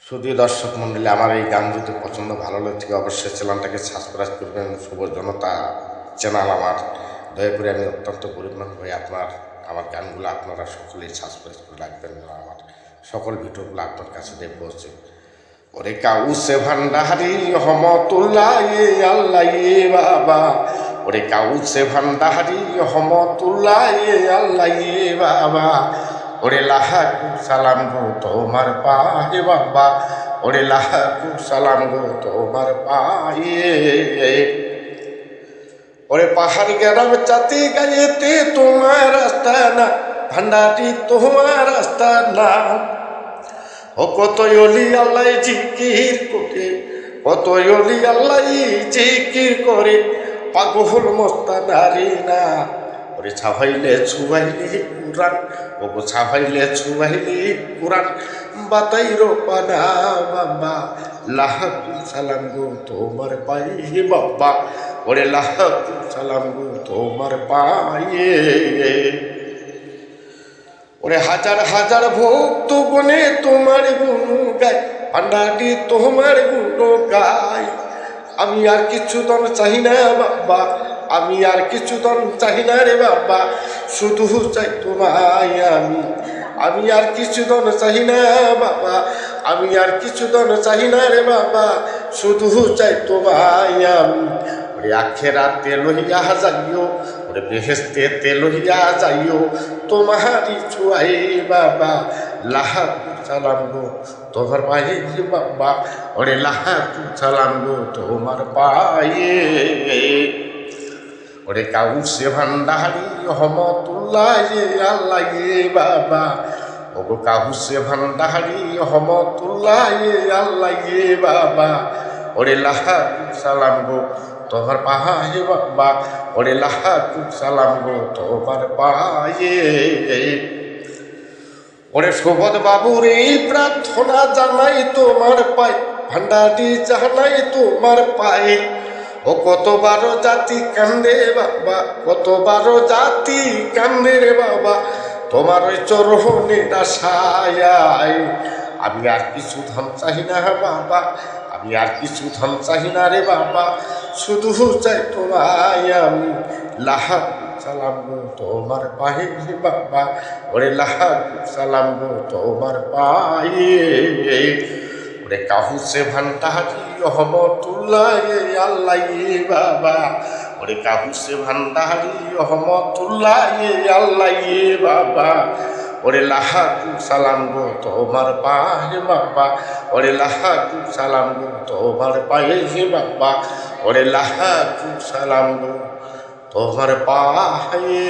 শুধু দর্শক মণ্ডলী, আমার এই গান যদি পছন্দ ভালো লাগে অবশ্যই চ্যানেলটাকে সাবস্ক্রাইব করবেন। শুভ জনতা চ্যানেল আমার, দয়া করে আমি অত্যন্ত গরিব মানুষ ভাই, আমার গানগুলো আপনারা সকলেই সাবস্ক্রাইব করে রাখবেন, আমার সকল ভিডিওগুলো আপনার কাছে দিয়ে পৌঁছে। ওরে কাউসে ভান্ডারি রহমতুল্লাহ আল্লাহ বাবা, ওরে কাউসে ভান্ডারি রহমতুল্লাহ আল্লাহ বাবা, ওরে লাহাকু সালাম গো তোমার পায়ে বাবা, ওরে লাহাকু সালাম গো তোমার পায়ে। ওরে পাহাড় গ্রাম চাতি গায়েতে তোমার রাস্তা না, ভান্ডারি তোমার রাস্তা না। ও কত অলি আল্লাহ জিকির করে, কত অলি আল্লাহ জিকির করে, পাগল মস্তানারি না। ওরে ছাভাইলে ছুবাইলি কুরান, ও গো ছাভাইলে ছুবাইলি কুরান, বাতাই রোপানা বাবা, লাহাকু সালাম গো তোমার পায়ে বাবা, ওরে লাহাকু সালাম গো তোমার পায়ে। ওরে হাজার হাজার ভক্ত গনে তোমার গুণ গায়, ভান্ডারি তোমার গুণ গায়। আমি আর কিছু দন চাই না বাবা, আমি আর কিছু দন চাই না রে বাবা, শুধু চাই তোমায় আমি আর কিছু দন চাই না বাবা, আমি আর কিছু দন চাই না রে বাবা, শুধু চাই তোমায় আমি। ওরে আখেরাতে লইয়া যাইও, ওরে বেহেশতেতে লইয়া যাইও, তোমারই ছুয়াই বাবা, লাহাকু সালাম গো তোমার পায়ে বাবা, ওরে লাহাকু সালাম গো তোমার পায়ে। ওরে কাউসে ভান্ডারি রহমতুল্লাহ আল্লাহ বাবা, ও গো কাউসে ভান্ডারি রহমতুল্লাহ আল্লাহ বাবা, ওরে লাহাকু সালাম গো তোমার পায়ে বাবা, ওরে লাহাকু সালাম গো তোমার পায়ে। ওরে সুবোধ বাবুর এই প্রার্থনা জানাই তোমার পায়ে, ভান্ডারি জানাই তোমার পায়ে। ও কতবার জাতি কান্দে বাবা, কতবার জাতি কান্দে রে বাবা, তোমার ওই চরণের আশায়। আমি আর কিছু ধন চাই না বাবা, আমি আর কিছু ধন চাই না রে বাবা, শুধু চাই তোমায় আমি, লাহাকু সালাম গো তোমার পায়ে বাবা, ওরে লাহাকু সালাম গো তোমার পায়ে। ওরে কাহুসে ভান্ডারি রহমতুল্লাহ আল্লাহ বাবা, ওরে কাহুসে ভান্ডারি রহমতুল্লাহ আল্লাহ বাবা, ওরে লাহাকু সালাম গো তোমার পায়ে বাবা, ওরে লাহাকু সালাম গো তোমার পায়ে বাবা, ওরে লাহাকু সালাম গো তোমার পায়ে।